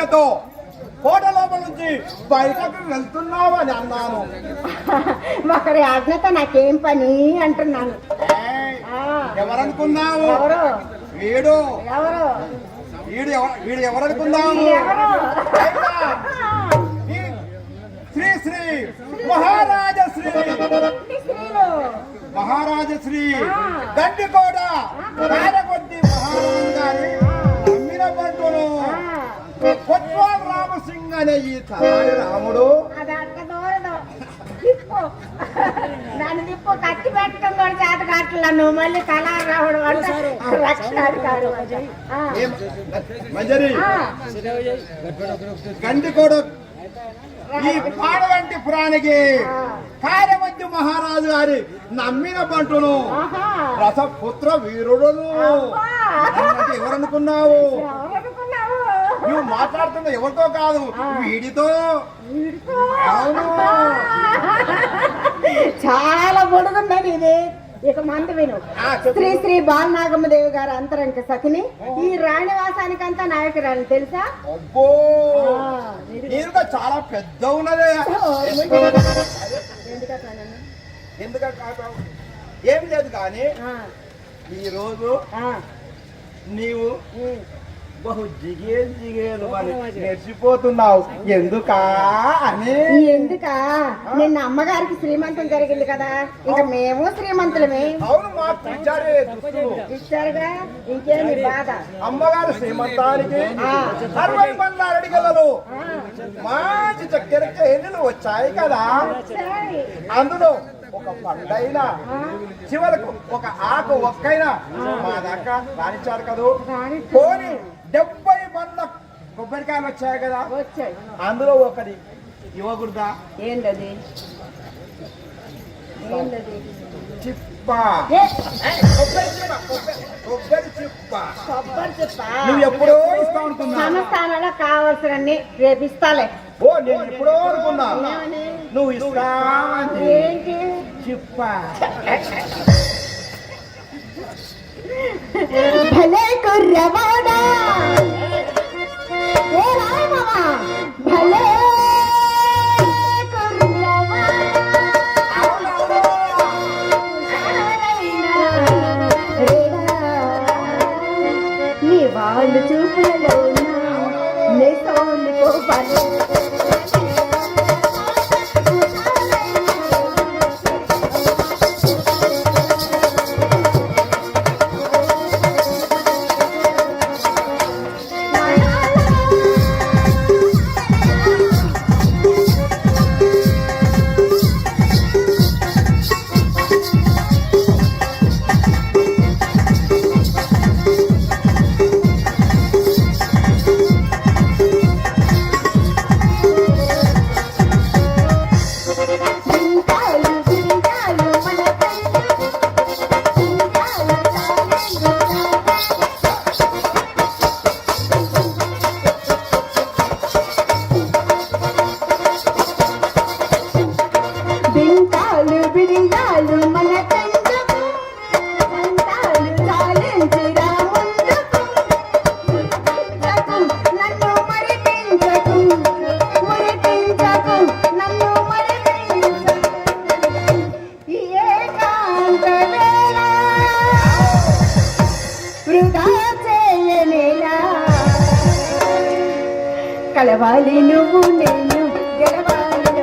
ఆజ్ఞతో కోట లోపల నుంచి బయటకు వెళ్తున్నావని అన్నాను. ఒకరి ఆజ్ఞతో నాకేం పని అంటున్నాను. ఎవరనుకున్నావు? వీడు వీడు ఎవరనుకున్నావు? శ్రీ శ్రీ మహారాజశ్రీ మహారాజశ్రీ గండికోట కారకొద్ది మహారాజు గారి నమ్మిన పంటును కొత్వాల్ రామసింగ్ అనే ఈ తలారి రాముడు దాన్ని తిప్పు కత్తి పెట్టడం కూడా చేత కావట్లా. నువ్వు మళ్ళీ తలారి రావడం అంటే రక్షణాధికారు మంజరి గండికోట ఈ పాడవంటి పురానికి కార్యవద్య మహారాజు గారి నమ్మిన పంటును రసపుత్ర వీరుడును. ఎవరనుకున్నావు? నువ్వు మాట్లాడుతున్న ఎవరితో కాదు, వీడితో. అవును, చాలా పొడుగుందని ఇది. ఇక మంది విను. శ్రీ శ్రీ బాలనాగమ్మదేవి గారు అంతరంక సఖిని, ఈ రాణివాసానికంతా నాయకురాలు తెలుసా? అబ్బో, నీరుగా చాలా పెద్ద ఉన్నదే. ఎందుకంటే ఏం లేదు కానీ ఈరోజు నీవు బహు జిగేలు అని నేర్చిపోతున్నావు. ఎందుకా అని? ఎందుకా? నిన్న అమ్మగారికి శ్రీమంతం జరిగింది కదా, ఇంకా మేము శ్రీమంతులమే. అవును, మాకు ఇచ్చారుగా, ఇంకేమి బాధ. అమ్మగారు శ్రీమంతానికి 60 మంది అడిగలరు మంచి చక్కెర కేజీలు వచ్చాయి కదా. అందులో ఒక పండైనా చివరకు ఒక ఆకు ఒక్కైనా మా దాకా రానిచ్చారు కదా. పోనీ 70 మంది కొబ్బరికాయలు వచ్చాయి కదా, అందులో ఒకటి ఇవ్వకూడదా? ఏంటది? చిప్ప, కొబ్బరి చిప్ప. నువ్వు ఎప్పుడో ఇస్తావు అనుకున్నా. సంస్థానంలో కావాల్సినన్ని రేపు ఇస్తాలే. ఓ, నేను ఎప్పుడో అనుకున్నా నువ్వు ఇస్తావని. ఏంటి చిప్ప? భలే కుర్రవాడా, భలే నీ వాళ్ళు చూపులలో నే సౌండ్ కోపాలు. కలవాలి నువ్వు నేను గెలవాలి.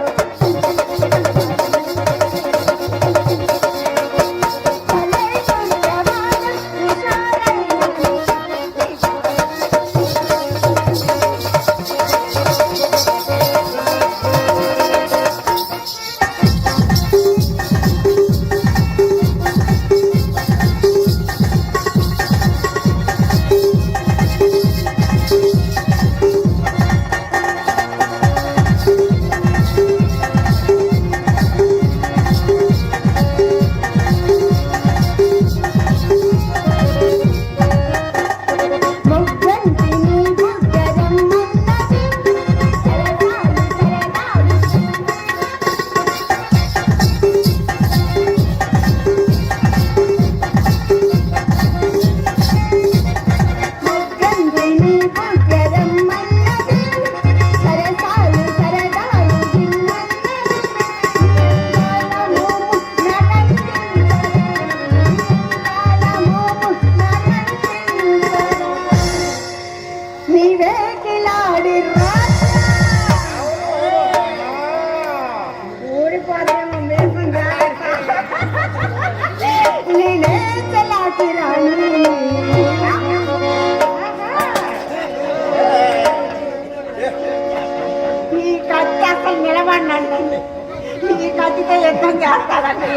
యుద్ధం చేస్తాడండి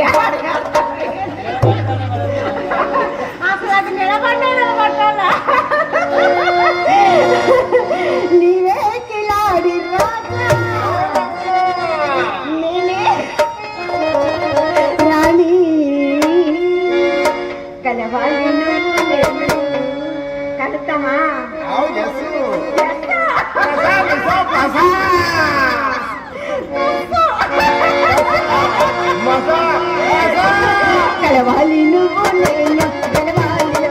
అసలు అది నిలబడ్డా నీవే కిలాడి రాజా నేనే రాణి కలవాలి నువ్వు నేను కలుతామా కలవాలి నువ్వు నేను కలవాలి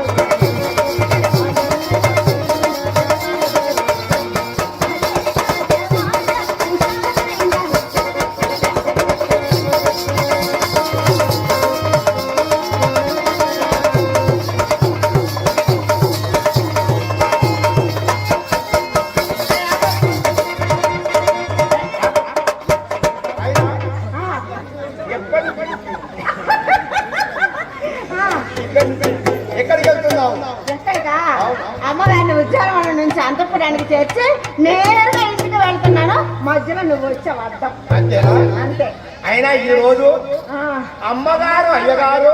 ఎక్కడికి వెళ్తున్నావు? ఎక్కడికా? అమ్మవారిని ఉద్యానవనం నుంచి అంతఃపురానికి చేర్చి నేరుగా ఇంటికి వెళ్తున్నాను. మధ్యలో నువ్వు వచ్చావు అర్థం. అంతేనా? అంతే. అయినా ఈ రోజు ఆ, అమ్మగారు అయ్యగారు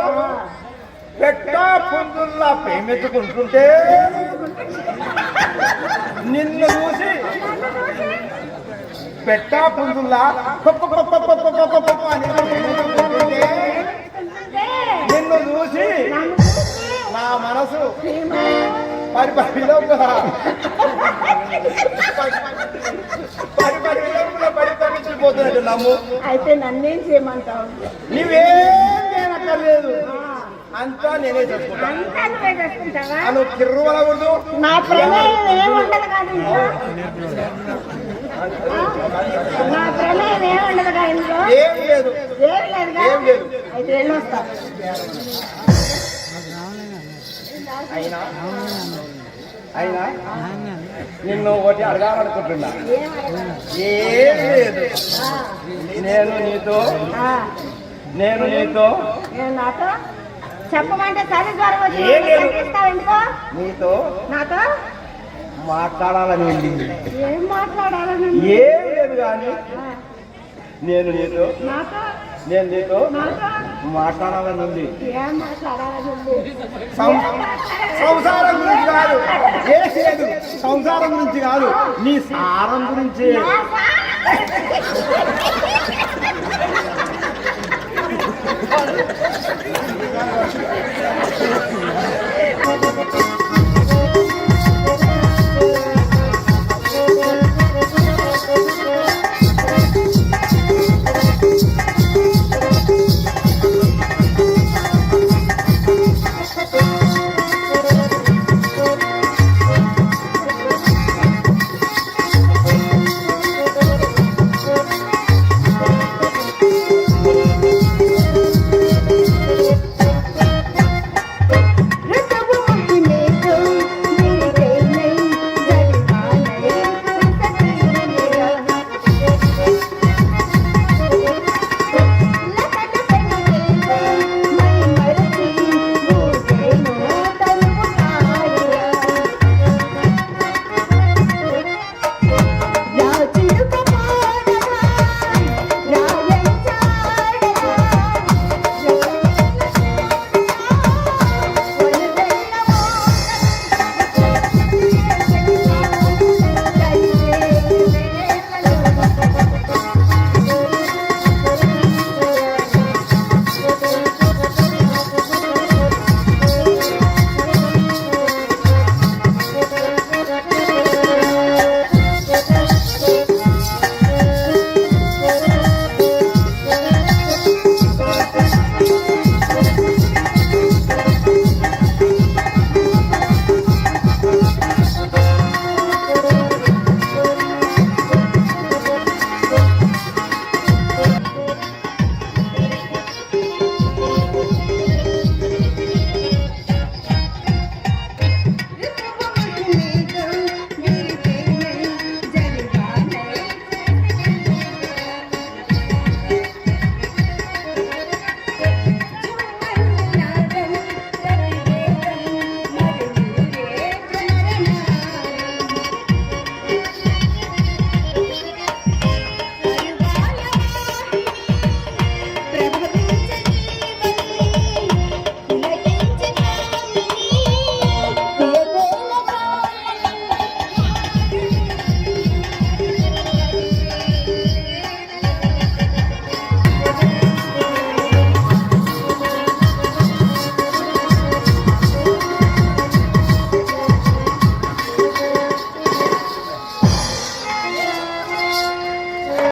పెట్టా పుంజుల్లా ప్రేమించుకుంటుంటే నిన్ను చూసి పెట్టా పుంజుల్లా అని ప్రేమించుకుంటుంటే నిన్ను చూసి నా మనసు పరిపోతున్నట్టు నమ్ము. అయితే నన్నేం చేయమంటావు? నువ్వేం చేయనక్కర్లేదు, అంతా నేనే చేసుకుంటా. అంతా నువ్వే చేసుకుంటావా? నువ్వు కిర్రువలకూడదు. నా ప్రమేయం ఏముండదు కాదు ఇంట్లో. నా ప్రమేయం ఏముండదు కదా ఇంట్లో. ఏం లేదు, ఏం లేదుగా? ఏం లేదు. అయితే వెళ్ళొస్తా. అయినా అయినా నిన్ను ఒకటి అడగాలనుకుంటున్నా. ఏం లేదు, నేను నీతో నేను నాతో చెప్పమంటే చలి జ్వరం వచ్చి ఏం లేదు. కనిపిస్తావు ఎందుకో? నీతో నాతో మాట్లాడాలని వెళ్ళింది. ఏం మాట్లాడాలని? ఏం లేదు కానీ నేను నీతో మాట్లాడాలని ఉంది. ఏం మాట్లాడాలని? సంసారం గురించి కాదు, ఏం లేదు, సంసారం గురించి కాదు, నీ సారం గురించి.